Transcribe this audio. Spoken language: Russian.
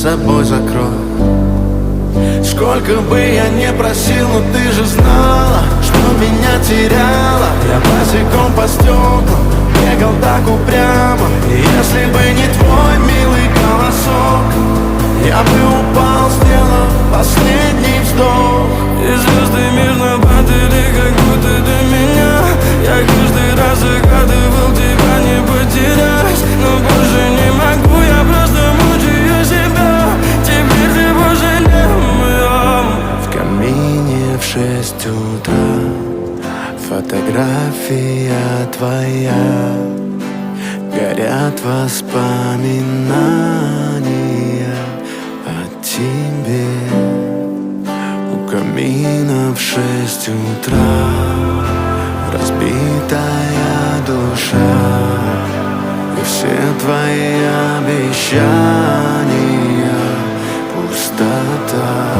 с собой закрой. Сколько бы я не просил, но ты же знала, что меня теряла. Я босиком по стеклам бегал так упрямо. И если бы не твой милый голосок, я бы упал, сделав последний вздох. И звезды мирно падали, как будто до меня. Я каждый раз загадывал тебя не потерять, но больше не могу, я просто мучаю себя. Теперь ты больше не моя. В камине в 6 утра фотография твоя. Горят воспоминания о тебе. У камина в 6 утра разбитая душа. И все твои обещания пустота.